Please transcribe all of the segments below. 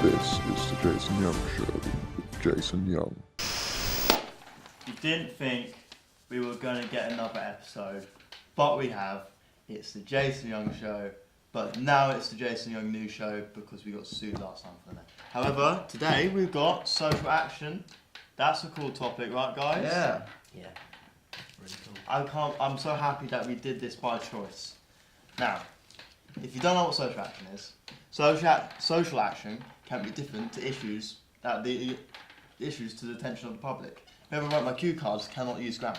This is the Jason Young Show with Jason Young. You didn't think we were going to get another episode, but we have. It's the Jason Young Show, but now it's the Jason Young News Show because we got sued last time for that. However, today we've got social action. That's a cool topic, right, guys? Yeah. Yeah. Really cool. I'm so happy that we did this by choice. Now, if you don't know what social action is, social action can be different to issues to the attention of the public. Whoever wrote my cue cards cannot use grammar.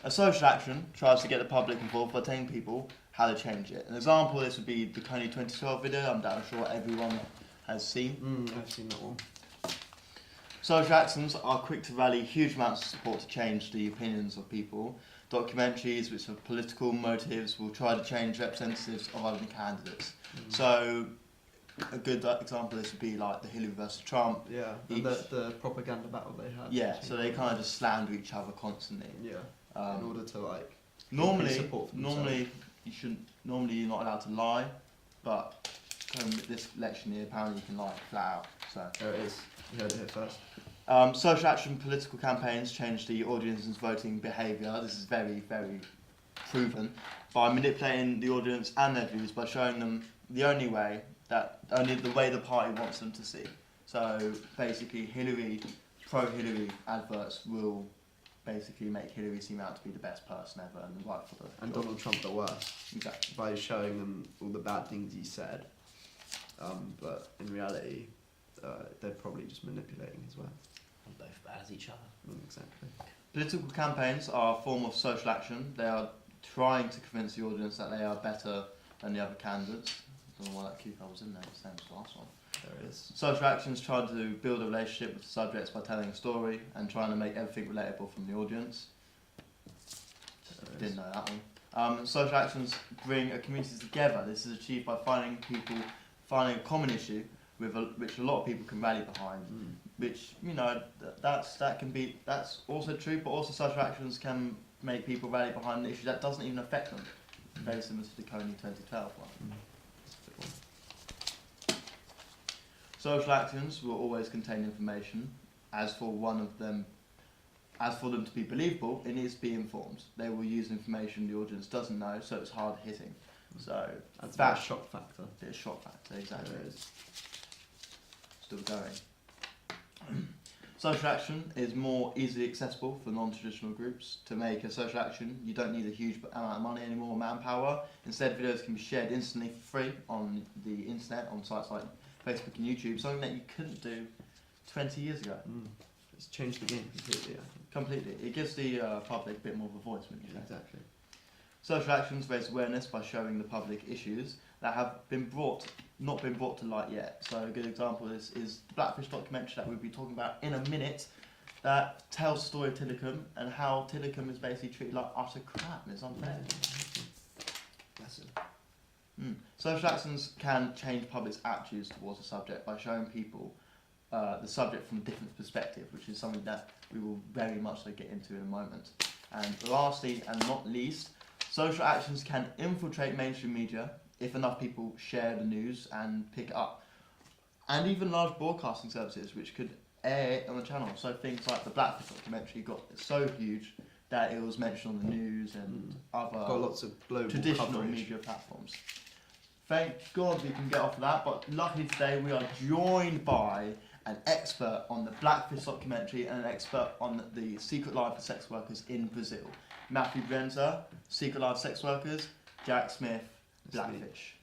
A social action tries to get the public involved by telling people how to change it. An example of this would be the Kony 2012 video. I'm damn sure everyone has seen. I've seen that one. Social actions are quick to rally huge amounts of support to change the opinions of people. Documentaries which have political motives will try to change representatives of other candidates. So a good example of this would be like the Hillary versus Trump. Yeah, and the propaganda battle they had. Yeah, so they kind of just slander each other constantly. Yeah, in order to like normally support for you're not allowed to lie, but this election year apparently you can lie flat out. So there it is. You heard it here first. Social action political campaigns change the audience's voting behaviour. This is very, very proven by manipulating the audience and their views by showing them the only way the party wants them to see. So basically, pro-Hillary adverts will basically make Hillary seem out to be the best person ever and right for the And job. Donald Trump the worst. Exactly. By showing them all the bad things he said. But in reality, they're probably just manipulating as well. And both bad as each other. Exactly. Political campaigns are a form of social action. They are trying to convince the audience that they are better than the other candidates. I don't know why that cucumber was in there, same as the last one. There it is. Social actions try to build a relationship with the subjects by telling a story and trying to make everything relatable from the audience. Didn't know that one. Social actions bring a community together. This is achieved by finding a common issue which a lot of people can rally behind. Which that's also true, but also social actions can make people rally behind an issue that doesn't even affect them. Very similar to the Kony 2012 one. Social actions will always contain information. As for them to be believable, it needs to be informed. They will use information the audience doesn't know, so it's hard hitting. So That's a shock factor. bit of shock factor, exactly. There it is. Still going. Social action is more easily accessible for non-traditional groups. To make a social action, you don't need a huge amount of money anymore, manpower. Instead, videos can be shared instantly for free on the internet, on sites like Facebook and YouTube, something that you couldn't do 20 years ago. It's changed the game completely, I think. Completely. It gives the public a bit more of a voice, wouldn't you say? Exactly. Social actions raise awareness by showing the public issues that have not been brought to light yet. So a good example is the Blackfish documentary that we'll be talking about in a minute that tells the story of Tillicum and how Tillicum is basically treated like utter crap and it's unfair. That's it. Social actions can change public's attitudes towards a subject by showing people the subject from a different perspective, which is something that we will very much so get into in a moment. And lastly and not least, social actions can infiltrate mainstream media if enough people share the news and pick it up. And even large broadcasting services which could air it on the channel. So things like the Blackfish documentary got so huge that it was mentioned on the news and other Got lots of global traditional coverage. media platforms. Thank God we can get off of that, but luckily today we are joined by an expert on the Blackfish documentary and an expert on the secret life of sex workers in Brazil. Matthew Brenzer, Secret Life of Sex Workers, Jack Smith, Blackfish.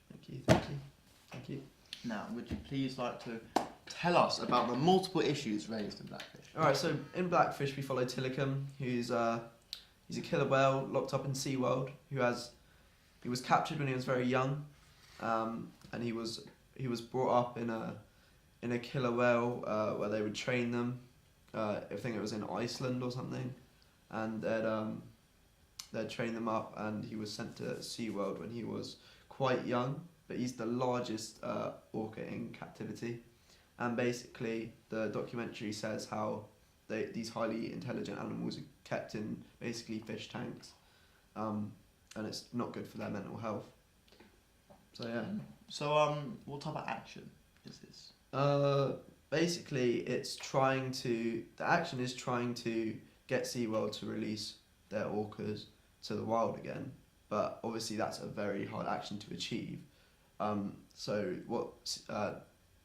Thank you. Now, would you please like to tell us about the multiple issues raised in Blackfish? Alright, so in Blackfish we follow Tillicum, he's a killer whale locked up in SeaWorld, he was captured when he was very young, and he was brought up in a killer whale where they would train them. I think it was in Iceland or something, and they'd train them up, and he was sent to SeaWorld when he was quite young, but he's the largest orca in captivity. And basically the documentary says how these highly intelligent animals are kept in basically fish tanks, and it's not good for their mental health. So yeah. So what type of action is this? Basically, the action is trying to get SeaWorld to release their orcas to the wild again, but obviously that's a very hard action to achieve. So what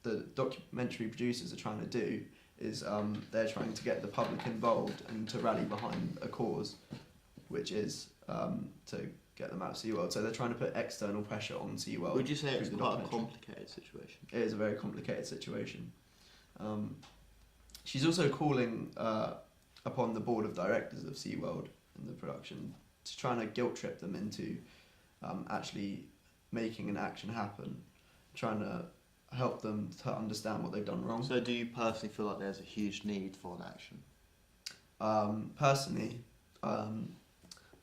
the documentary producers are trying to do is they're trying to get the public involved and to rally behind a cause, which is to get them out of SeaWorld. So they're trying to put external pressure on SeaWorld. Would you say it's through the quite a documentary. complicated situation? It is a very complicated situation. She's also calling upon the board of directors of SeaWorld in the production to try and guilt trip them into actually making an action happen, trying to help them to understand what they've done wrong. So do you personally feel like there's a huge need for an action? Personally,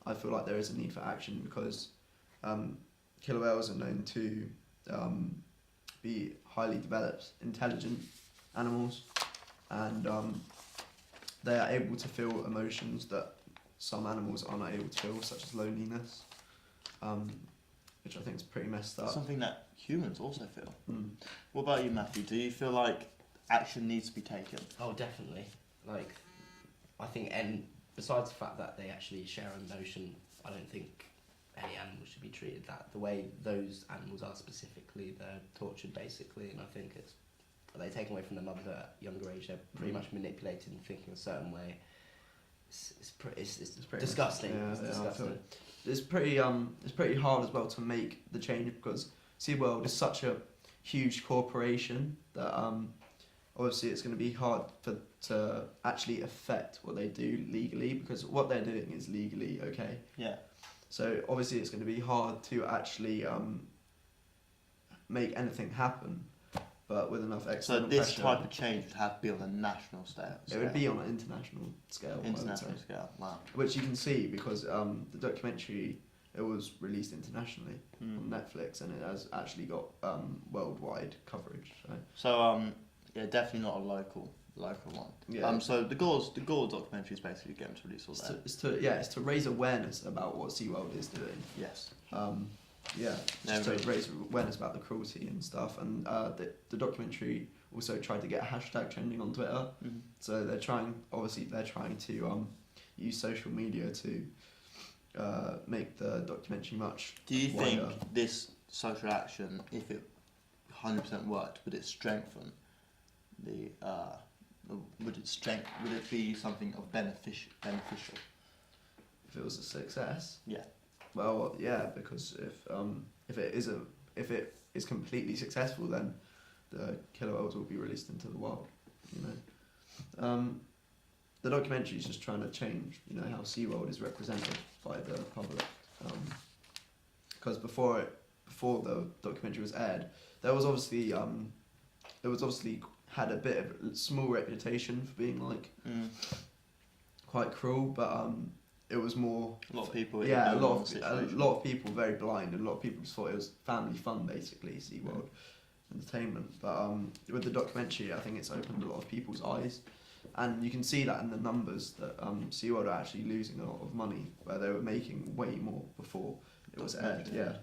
I feel like there is a need for action because killer whales are known to be highly developed, intelligent animals, and they are able to feel emotions that some animals are not able to feel, such as loneliness, which I think is pretty messed up. Something that humans also feel. Mm. What about you, Matthew? Do you feel like action needs to be taken? Oh, definitely. Like, I think, and besides the fact that they actually share emotion, I don't think any animal should be treated that. The way those animals are specifically, they're tortured basically, and I think they take away from their mothers at a younger age. They're pretty much manipulated and thinking a certain way. It's pretty disgusting. Yeah, it's yeah, disgusting. It's pretty hard as well to make the change because SeaWorld is such a huge corporation that obviously it's going to be hard to actually affect what they do legally because what they're doing is legally okay. Yeah. So obviously it's going to be hard to actually make anything happen, but with enough So external this pressure, type of change would have to be on a national scale. it would be on an international scale. I would International say. scale. Wow. Which you can see because the documentary, it was released internationally on Netflix and it has actually got worldwide coverage. So. Yeah, definitely not a local one. Yeah. So the Gore documentary is basically getting to release all that. It's to raise awareness about what SeaWorld is doing. Yes. Just to raise awareness about the cruelty and stuff. And the documentary also tried to get a hashtag trending on Twitter. Mm-hmm. So they're trying to use social media to make the documentary much Do you wider. think this social action, if it 100% worked, would it strengthen the? Would it be something of beneficial? If it was a success? Yeah. Well, yeah, because if it is completely successful, then the killer whales will be released into the wild. You know, the documentary is just trying to change, how SeaWorld is represented by the public. Because before the documentary was aired, there was obviously had a bit of a small reputation for being quite cruel, but it was more a lot of people. Yeah, a lot of people very blind, and a lot of people just thought it was family fun, basically, SeaWorld entertainment. But with the documentary, I think it's opened a lot of people's eyes, and you can see that in the numbers that SeaWorld are actually losing a lot of money, where they were making way more before it was aired. Yeah.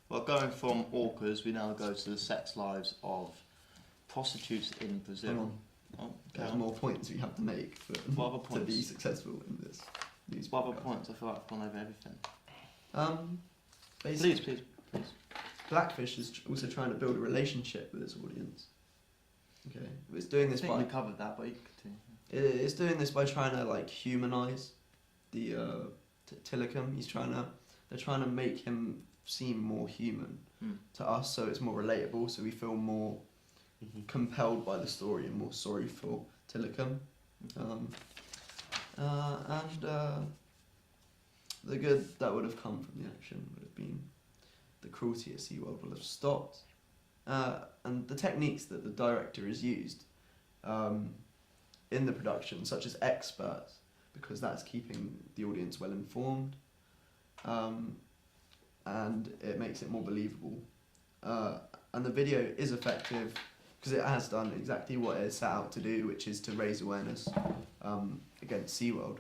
Well, going from orcas, we now go to the sex lives of prostitutes in Brazil. Hang on. Oh, There's more points we have to make What other to points? be successful in this. What other points? I feel like I've gone over everything. Basically, Please. Blackfish is also trying to build a relationship with its audience. Okay, it's doing I this think by we covered that, but you can continue. it's doing this by trying to humanize the Tilikum. They're trying to make him seem more human to us, so it's more relatable. So we feel more compelled by the story and more sorry for Tilikum. And the good that would have come from the action would have been the cruelty at SeaWorld will have stopped. And the techniques that the director has used in the production, such as experts, because that's keeping the audience well informed, and it makes it more believable. And the video is effective because it has done exactly what it set out to do, which is to raise awareness against SeaWorld.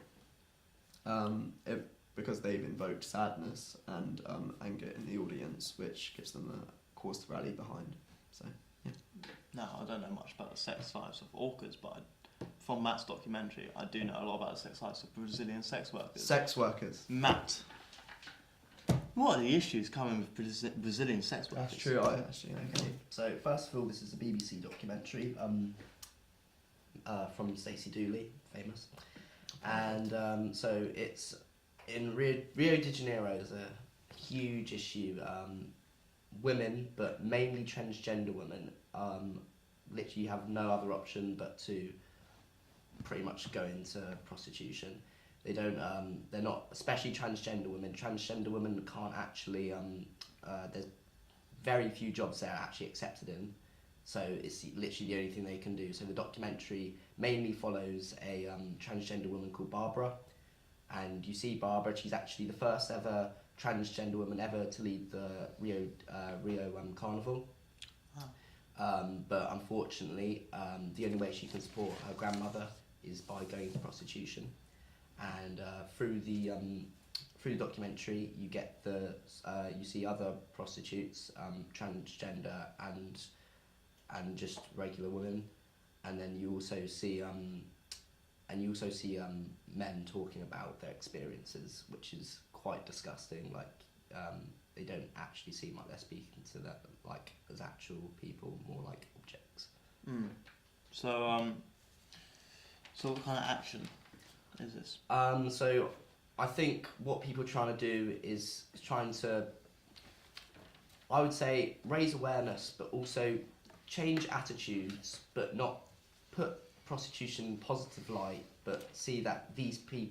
Because they've invoked sadness and anger in the audience, which gives them a cause to rally behind. So, yeah. Now, I don't know much about the sex lives of orchids, but from Matt's documentary, I do know a lot about the sex lives of Brazilian sex workers. Sex workers. Matt, what are the issues coming with Brazilian sex workers? That's true. I actually okay. So first of all, this is a BBC documentary from Stacey Dooley, famous, and so it's in Rio de Janeiro. There's a huge issue. Women, but mainly transgender women, literally have no other option but to pretty much go into prostitution. They don't. They're not, especially transgender women. Transgender women can't actually. There's very few jobs they're actually accepted in, so it's literally the only thing they can do. So the documentary mainly follows a transgender woman called Barbara, and you see Barbara. She's actually the first ever transgender woman ever to lead the Rio Carnival. But unfortunately, the only way she can support her grandmother is by going into prostitution. And through the documentary, you get you see other prostitutes, transgender and just regular women, and then you also see men talking about their experiences, which is quite disgusting. Like they don't actually seem like they're speaking to them like as actual people, more like objects. So what kind of action is this? So I think what people are trying to do is trying to, I would say, raise awareness, but also change attitudes, but not put prostitution in positive light, but see that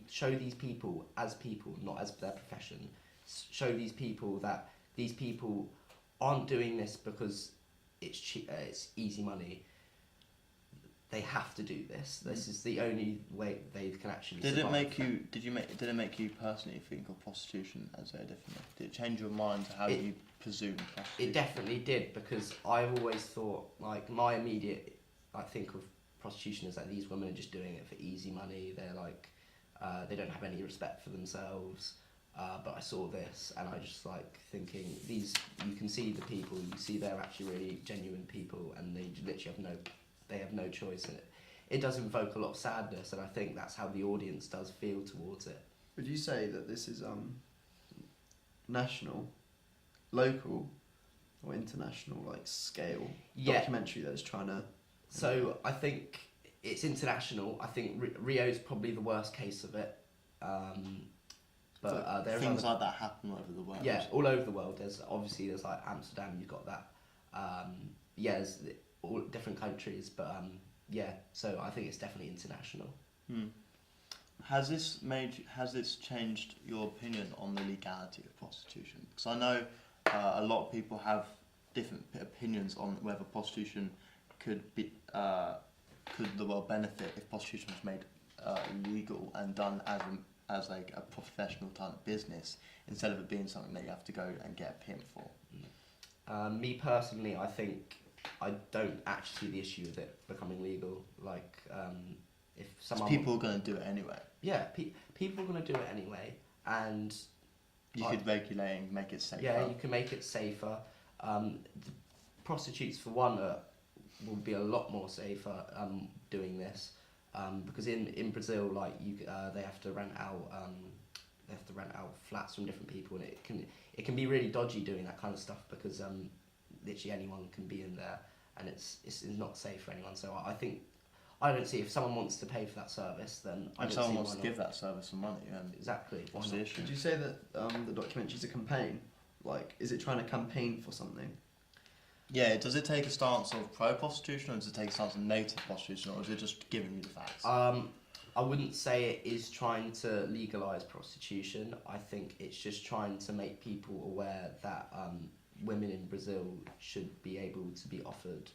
show these people as people, not as their profession. Show these people that these people aren't doing this because it's easy money. They have to do this. This is the only way they can actually survive. Did it make you personally think of prostitution as very differently? Did it change your mind to how you presume prostitution? It definitely did, because I've always thought, like, my immediate think of prostitution is that these women are just doing it for easy money. They're like, they don't have any respect for themselves. But I saw this and I just like thinking, you can see the people, you see they're actually really genuine people, and they literally have no choice in it. It does invoke a lot of sadness, and I think that's how the audience does feel towards it. Would you say that this is national, local, or international like scale documentary that is trying to? So I think it's international. I think Rio's probably the worst case of it. But there's things like that happen all over the world. Yeah, all over the world. There's like Amsterdam. You've got that. There's all different countries, but so I think it's definitely international. Has this changed your opinion on the legality of prostitution? Because I know a lot of people have different opinions on whether prostitution could the world benefit if prostitution was made legal and done as like a professional type of business, instead of it being something that you have to go and get a pimp for. Me personally, I think I don't actually see the issue with it becoming legal. Like, if someone... people are going to do it anyway. Yeah, people are going to do it anyway, and... You could regulate and make it safer. Yeah, you can make it safer. The prostitutes, for one, will be a lot more safer doing this, because in Brazil, like they have to rent out flats from different people, and it can be really dodgy doing that kind of stuff, because literally anyone can be in there, and it's not safe for anyone. So I don't see, if someone wants to pay for that service, then if someone wants to give that service some money, exactly. What's the issue? Did you say that the documentary is a campaign? Like, is it trying to campaign for something? Yeah, does it take a stance of pro-prostitution, or does it take a stance of native prostitution, or is it just giving you the facts? I wouldn't say it is trying to legalise prostitution. I think it's just trying to make people aware that women in Brazil should be able to be offered,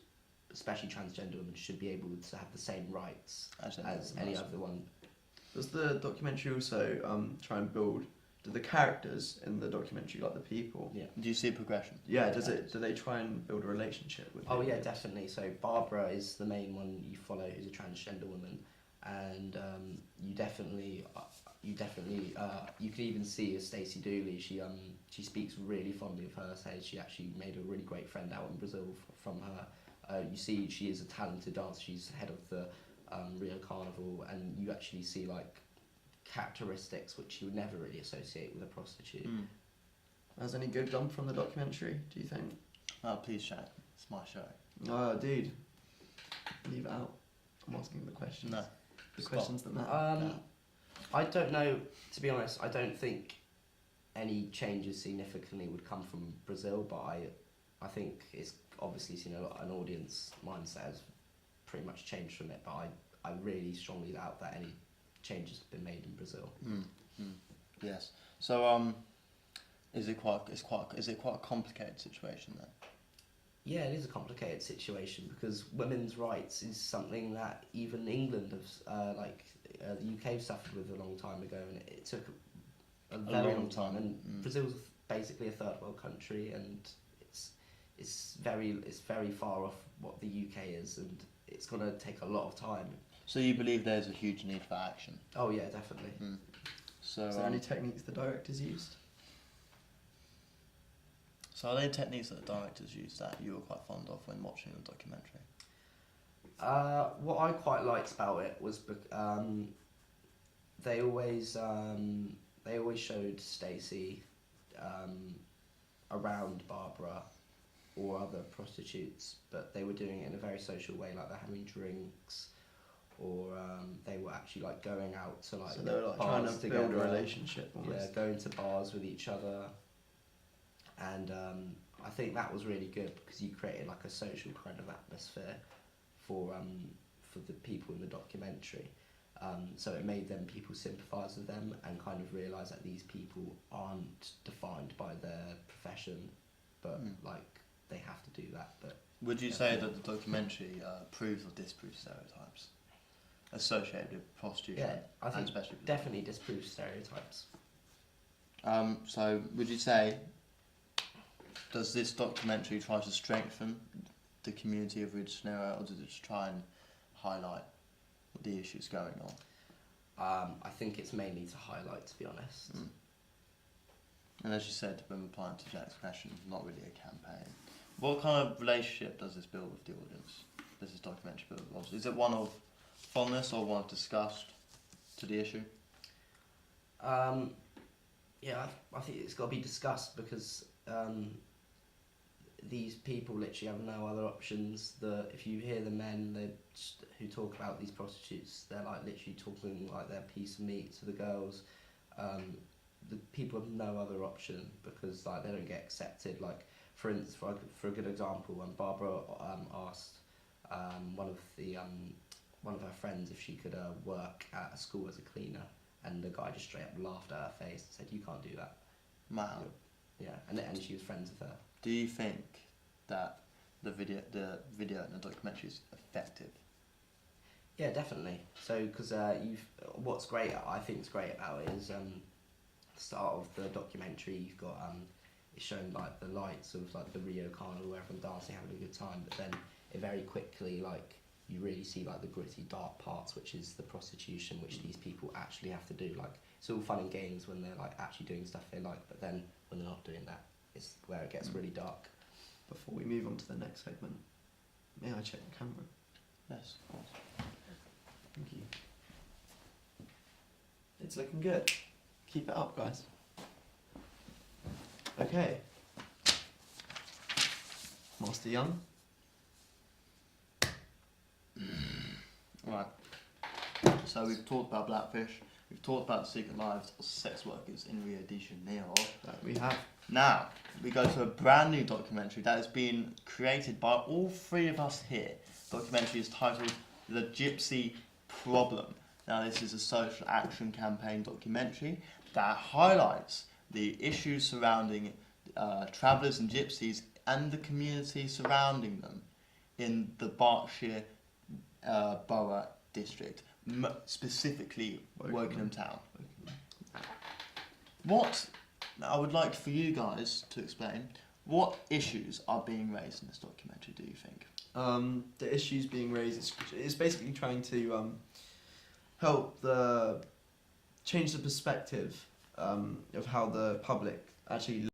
especially transgender women, should be able to have the same rights as any other one. Does the documentary also try and build... Do the characters in the documentary, like the people? Yeah. Do you see a progression? Yeah. Do they try and build a relationship with? Oh yeah, definitely. So Barbara is the main one you follow, who's a transgender woman, and you can even see as Stacey Dooley. She speaks really fondly of her. Says she actually made a really great friend out in Brazil from her. You see, she is a talented dancer. She's head of the Rio Carnival, and you actually see like characteristics which you would never really associate with a prostitute. Has any good come from the documentary, do you think? Oh, please, Shaq. It's my show. Oh, dude. Leave it out. I'm asking the questions. No. The Stop. questions that matter. I don't know, to be honest. I don't think any changes significantly would come from Brazil, but I think it's obviously seen an audience mindset has pretty much changed from it. But I really strongly doubt that any changes have been made in Brazil. Yes. So is it quite a complicated situation then? Yeah, it is a complicated situation because women's rights is something that even England has, the UK suffered with a long time ago, and it took a very long time. And Brazil's basically a third world country, and it's very far off what the UK is, and it's going to take a lot of time. So you believe there's a huge need for action? Oh yeah, definitely. So Is there any techniques the directors used? So are there techniques that the directors use that you were quite fond of when watching the documentary? What I quite liked about it was they always showed Stacey around Barbara or other prostitutes, but they were doing it in a very social way, like they're having drinks, or they were actually like going out to like So they were like trying bars to build a together. relationship almost. Yeah, going to bars with each other, and I think that was really good because you created like a social kind of atmosphere for the people in the documentary. So it made them people sympathise with them and kind of realise that these people aren't defined by their profession, but like they have to do that. But Would you say that the documentary proves or disproves stereotypes associated with prostitution? yeah, I and think especially with definitely disproves stereotypes. So would you say, does this documentary try to strengthen the community of Rio de Janeiro, or does it just try and highlight the issues going on? I think it's mainly to highlight, to be honest. And as you said, when replying to Jack's question, not really a campaign. What kind of relationship does this build with the audience? Does this documentary build with the audience? Is it one of fondness or one of disgust to the issue? Yeah, I think it's got to be discussed because these people literally have no other options. If you hear the men who talk about these prostitutes, they're like literally talking like they're a piece of meat to the girls. The people have no other option because like they don't get accepted. Like for instance, for a good example, Barbara asked one of her friends if she could work at a school as a cleaner, and the guy just straight up laughed at her face and said, "You can't do that." Wow. Yeah, and she was friends with her. Do you think that the video and the documentary is effective? Yeah, definitely. So, because what's great, I think is great about it is the start of the documentary. You've got it's showing like the lights of like the Rio Carnival, where everyone dancing, having a good time. But then it very quickly like you really see like the gritty, dark parts, which is the prostitution, which these people actually have to do. Like it's all fun and games when they're like actually doing stuff they like, but then when they're not doing that, it's where it gets really dark. Before we move on to the next segment, may I check the camera? Yes, of course. Thank you. It's looking good. Keep it up, guys. Okay. Master Young. Right. So we've talked about Blackfish. We've talked about the secret lives of sex workers in Rio de Janeiro. That we have. Now, we go to a brand new documentary that has been created by all three of us here. The documentary is titled The Gypsy Problem. Now, this is a social action campaign documentary that highlights the issues surrounding travellers and gypsies and the community surrounding them in the Berkshire Borough district, specifically Wokingham Town. What I would like for you guys to explain, what issues are being raised in this documentary, do you think? The issues being raised is basically trying to help change the perspective of how the public actually